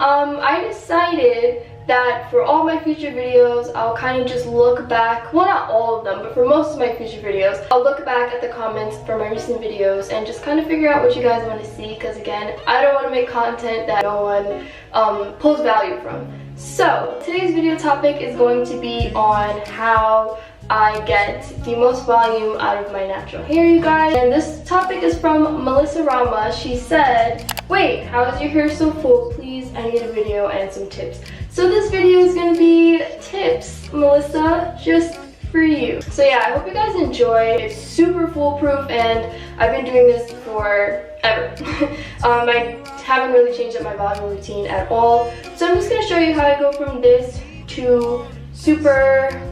I decided that for all my future videos, I'll kind of just look back, well, not all of them, but for most of my future videos, I'll look back at the comments for my recent videos and just kind of figure out what you guys want to see, because again, I don't want to make content that no one pulls value from. So today's video topic is going to be on how I get the most volume out of my natural hair, you guys. And this topic is from Melissa Rama. She said, wait, how is your hair so full? Please, I need a video and some tips. So this video is going to be tips, Melissa, just for you. So yeah, I hope you guys enjoy. It's super foolproof and I've been doing this forever. I haven't really changed up my volume routine at all. So I'm just going to show you how I go from this to super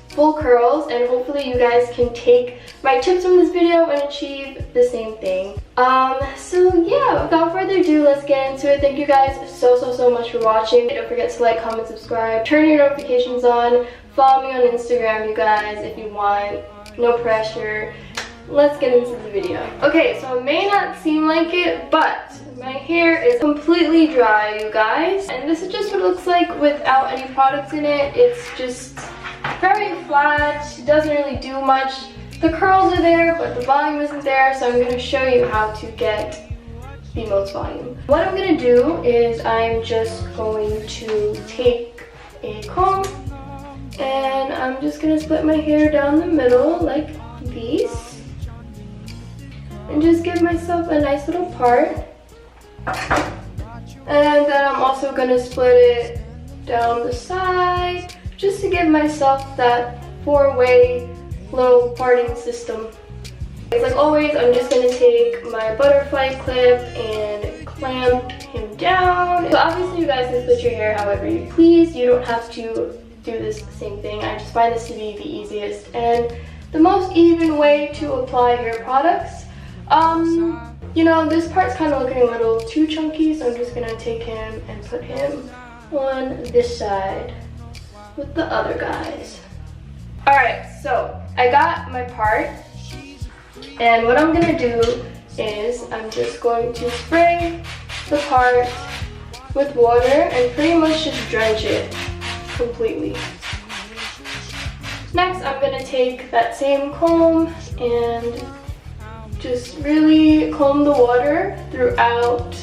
full curls, and hopefully you guys can take my tips from this video and achieve the same thing. So yeah, without further ado, let's get into it. Thank you guys so much for watching. Don't forget to like, comment, subscribe, turn your notifications on, follow me on Instagram, you guys, if you want. No pressure. Let's get into the video. Okay, so it may not seem like it, but my hair is completely dry, you guys, and this is just what it looks like without any products in it. It's just very flat, doesn't really do much. The curls are there, but the volume isn't there, so I'm going to show you how to get the most volume. What I'm going to do is I'm just going to take a comb and I'm just going to split my hair down the middle like these and just give myself a nice little part. And then I'm also going to split it down the side just to give myself that four-way little parting system. Like always, I'm just going to take my butterfly clip and clamp him down. So obviously you guys can split your hair however you please. You don't have to do this same thing. I just find this to be the easiest and the most even way to apply hair products. You know, this part's kind of looking a little too chunky, so I'm just going to take him and put him on this side with the other guys. Alright, so I got my part, and what I'm gonna do is I'm just going to spray the part with water and pretty much just drench it completely. Next, I'm gonna take that same comb and just really comb the water throughout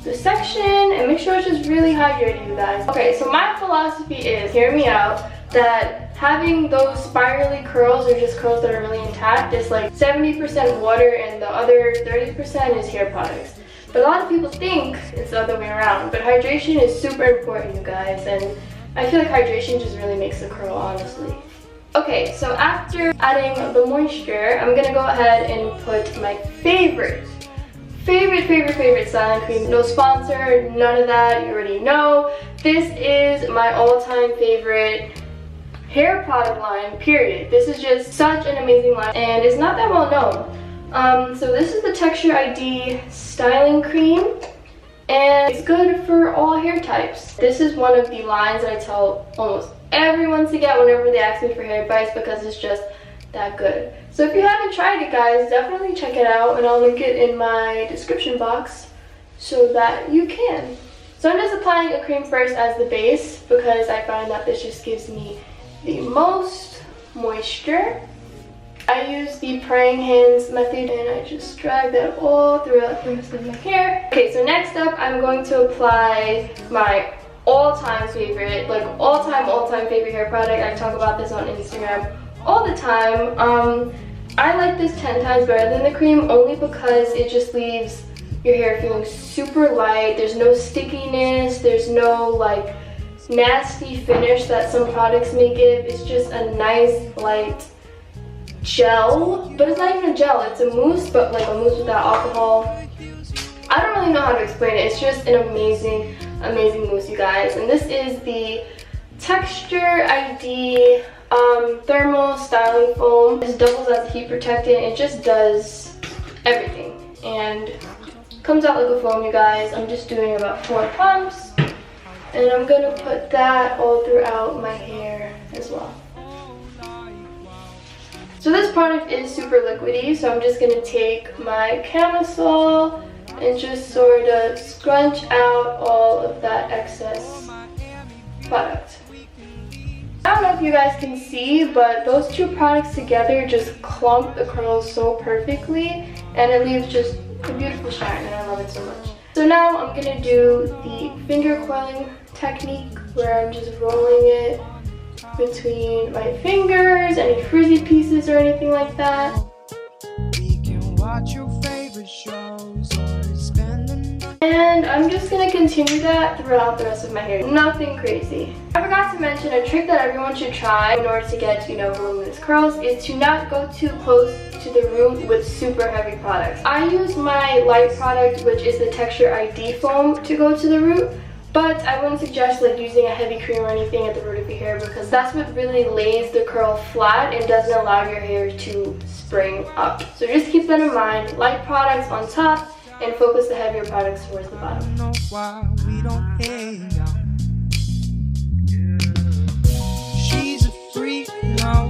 the section and make sure it's just really hydrated, you guys. Okay, so my philosophy is, hear me out, that having those spirally curls or just curls that are really intact is like 70% water and the other 30% is hair products. But a lot of people think it's the other way around, but hydration is super important, you guys, and I feel like hydration just really makes the curl, honestly. Okay, so after adding the moisture, I'm gonna go ahead and put my favorite styling cream. No sponsor, none of that, you already know. This is my all-time favorite hair product line, period. This is just such an amazing line and it's not that well known. So this is the Texture ID styling cream and it's good for all hair types. This is one of the lines that I tell almost everyone to get whenever they ask me for hair advice because it's just that good. So if you haven't tried it, guys, definitely check it out and I'll link it in my description box so that you can. So I'm just applying a cream first as the base because I find that this just gives me the most moisture. I use the praying hands method and I just drag that all throughout the rest of my hair. Okay, so next up I'm going to apply my all-time favorite, like all-time favorite hair product. I talk about this on Instagram all the time. I like this 10 times better than the cream only because it just leaves your hair feeling super light. There's no stickiness, there's no like nasty finish that some products may give. It's just a nice light gel, but it's not even a gel, it's a mousse, but like a mousse without alcohol. I don't really know how to explain it. It's just an amazing mousse, you guys. And this is the Texture ID thermal styling foam. This doubles as a heat protectant. It just does everything and comes out like a foam, you guys. I'm just doing about 4 pumps and I'm gonna put that all throughout my hair as well. So this product is super liquidy, so I'm just gonna take my camisole and just sort of scrunch out all of that excess product. I don't know if you guys can see, but those two products together just clump the curls so perfectly, and it leaves just a beautiful shine, and I love it so much. So now I'm gonna do the finger coiling technique, where I'm just rolling it between my fingers, any frizzy pieces or anything like that. We can watch your favorite shows or spend the night. And I'm just gonna continue that throughout the rest of my hair. Nothing crazy. I forgot to mention a trick that everyone should try in order to get, voluminous curls is to not go too close to the root with super heavy products. I use my light product, which is the Texture ID foam, to go to the root. But I wouldn't suggest using a heavy cream or anything at the root of your hair, because that's what really lays the curl flat and doesn't allow your hair to spring up. So just keep that in mind. Light products on top and focus the heavier products towards the bottom. She's a freak now,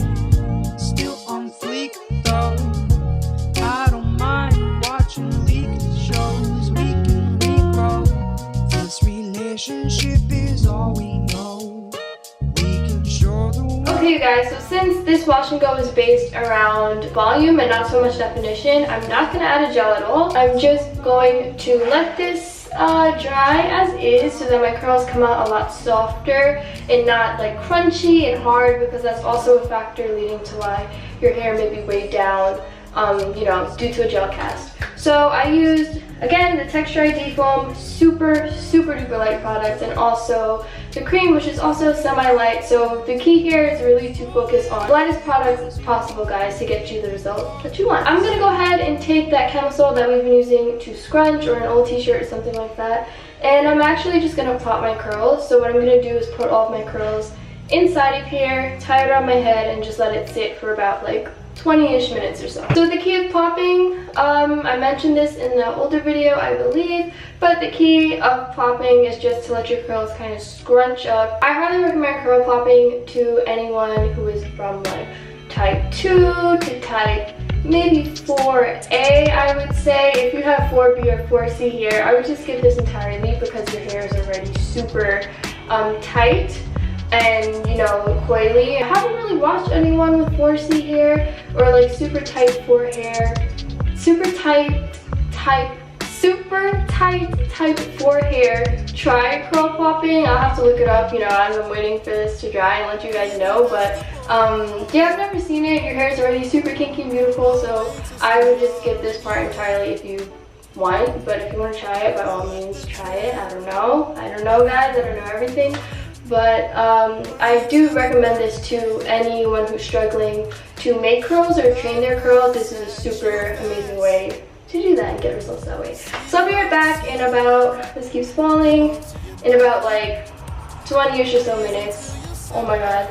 still on fleek though. I don't mind watching leaked shows, we can regrow. This relationship is all we know. We can show the world. Okay, you guys, so since this wash and go is based around volume and not so much definition, I'm not going to add a gel at all. I'm just going to let this dry as is, so that my curls come out a lot softer and not crunchy and hard, because that's also a factor leading to why your hair may be weighed down, due to a gel cast. So I used, again, the Texture ID foam, super duper light product, and also the cream, which is also semi-light. So the key here is really to focus on the lightest product as possible, guys, to get you the result that you want. I'm gonna go ahead and take that camisole that we've been using to scrunch, or an old t-shirt or something like that, and I'm actually just gonna plot my curls. So what I'm gonna do is put all of my curls inside of here, tie it around my head, and just let it sit for about 20-ish minutes or so. So the key of plopping, I mentioned this in the older video, I believe, but the key of plopping is just to let your curls kind of scrunch up. I highly recommend curl plopping to anyone who is from type 2 to type maybe 4A, I would say. If you have 4B or 4C here, I would just skip this entirely, because your hair is already super tight and coily. I haven't really watched anyone with 4C hair or super tight 4 hair, super tight type 4 hair try curl plopping. I'll have to look it up. I'm waiting for this to dry and let you guys know, but yeah, I've never seen it. Your hair is already super kinky and beautiful, so I would just skip this part entirely if you want. But if you want to try it, by all means try it. I don't know guys, I don't know everything. But I do recommend this to anyone who's struggling to make curls or train their curls. This is a super amazing way to do that and get results that way. So I'll be right back in about, this keeps falling, in about 20-ish or so minutes. Oh my god.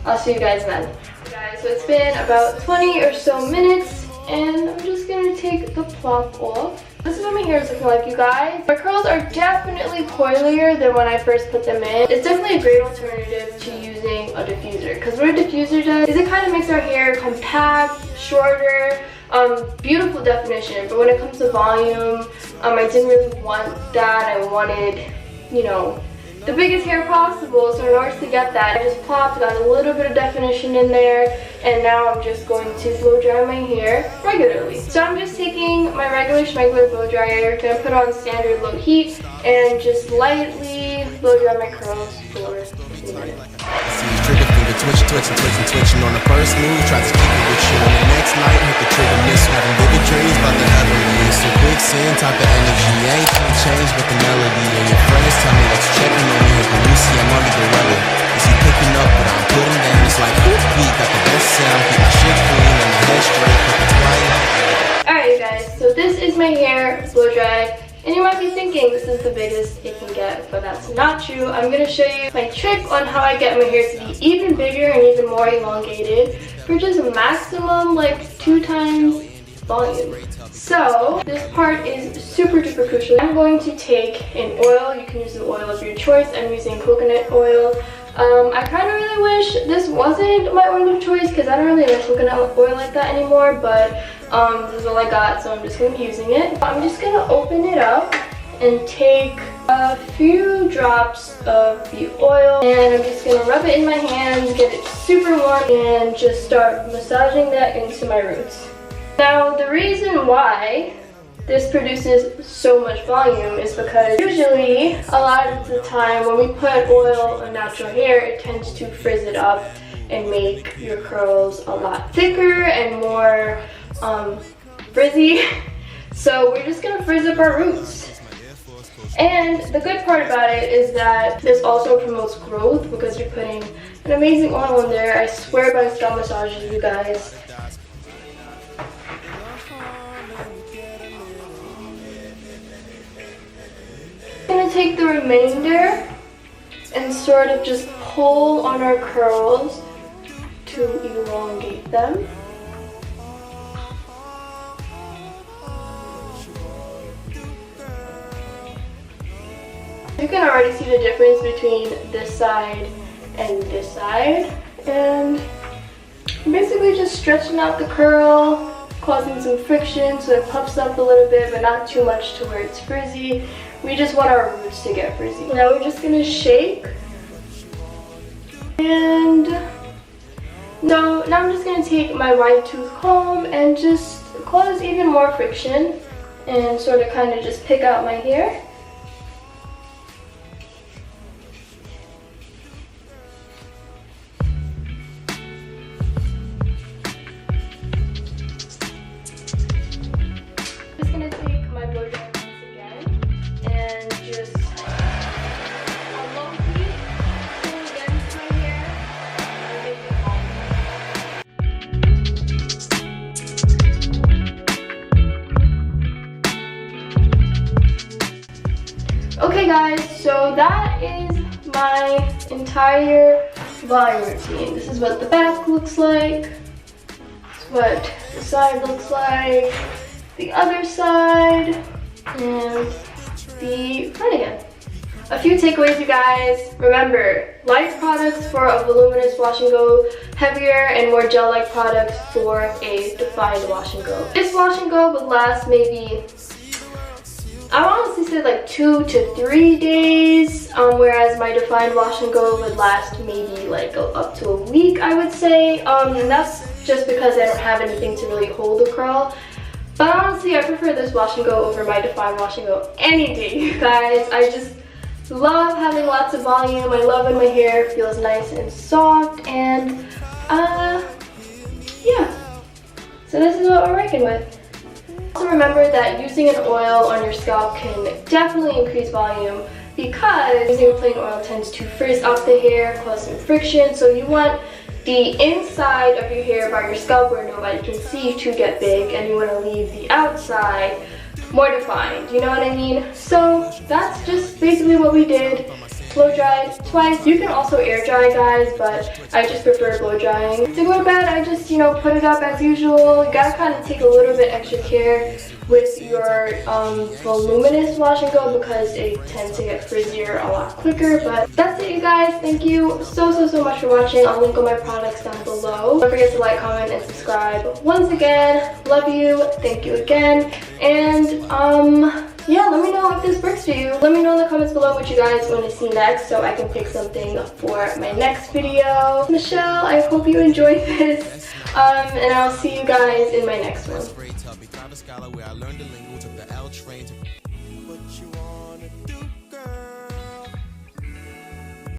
I'll see you guys then. Okay, guys, so it's been about 20 or so minutes, and I'm just gonna take the plop off. This is what my hair is looking like, you guys. My curls are definitely coilier than when I first put them in. It's definitely a great alternative to using a diffuser, because what a diffuser does is it kind of makes our hair compact, shorter, beautiful definition. But when it comes to volume, I didn't really want that. I wanted, the biggest hair possible. So in order to get that, I just plopped, got a little bit of definition in there, and now I'm just going to blow dry my hair regularly. So I'm just taking my regular schmegler blow dryer, gonna put on standard low heat, and just lightly blow dry my curls for a few minutes. Trigger finger twitching on the first move. Try to keep it with you on the next night. Hit the trigger miss, having vivid dreams about the heavenly. So quicksand type of energy. Ain't gonna change but the melody. And your friends tell me that you're checking on me. When you see I'm under the weather, is he picking up what I'm putting down? It's like we got the best sound. Keep my shit clean and the head straight. Put the twilight. Alright, you guys. So this is my hair blow dried. And you might be thinking this is the biggest it can get, but that's not true. I'm going to show you my trick on how I get my hair to be even bigger and even more elongated for just a maximum 2 times volume. So this part is super duper crucial. I'm going to take an oil. You can use an oil of your choice. I'm using coconut oil. I kind of really wish this wasn't my oil of choice, because I don't really like coconut oil like that anymore, but This is all I got, so I'm just going to be using it. I'm just going to open it up and take a few drops of the oil, and I'm just going to rub it in my hands, get it super warm, and just start massaging that into my roots. Now, the reason why this produces so much volume is because usually, a lot of the time when we put oil on natural hair, it tends to frizz it up and make your curls a lot thicker and more frizzy. So we're just gonna frizz up our roots. And the good part about it is that this also promotes growth because you're putting an amazing oil in there. I swear by scalp massages, you guys. I'm gonna take the remainder and sort of just pull on our curls to elongate them. You can already see the difference between this side and this side, and I'm basically just stretching out the curl, causing some friction so it puffs up a little bit, but not too much to where it's frizzy. We just want our roots to get frizzy. Now we're just gonna shake, and now I'm just gonna take my wide tooth comb and just cause even more friction and sort of kind of just pick out my hair. Okay guys, so that is my entire volume routine. This is what the back looks like. This is what the side looks like. The other side. And the front again. A few takeaways, you guys. Remember, light products for a voluminous wash and go, heavier and more gel-like products for a defined wash and go. This wash and go would last maybe, I honestly say like 2 to 3 days, whereas my defined wash and go would last maybe like up to a week, I would say. And that's just because I don't have anything to really hold the curl. But honestly, I prefer this wash and go over my defined wash and go any day, you guys. I just love having lots of volume. I love when my hair feels nice and soft, and yeah. So this is what we're working with. Also remember that using an oil on your scalp can definitely increase volume because using a plain oil tends to frizz up the hair, cause some friction. So you want the inside of your hair by your scalp where nobody can see to get big, and you want to leave the outside more defined, you know what I mean? So that's just basically what we did. Blow dried twice. You can also air dry, guys, but I just prefer blow drying. To go to bed, I just, you know, put it up as usual. You gotta kind of take a little bit extra care with your voluminous wash and go because it tends to get frizzier a lot quicker. But that's it, you guys. Thank you so much for watching. I'll link all my products down below. Don't forget to like, comment, and subscribe. Once again, love you. Thank you again. And yeah, let me know if this works for you. Let me know in the comments below what you guys want to see next so I can pick something for my next video. Michelle, I hope you enjoyed this. And I'll see you guys in my next one.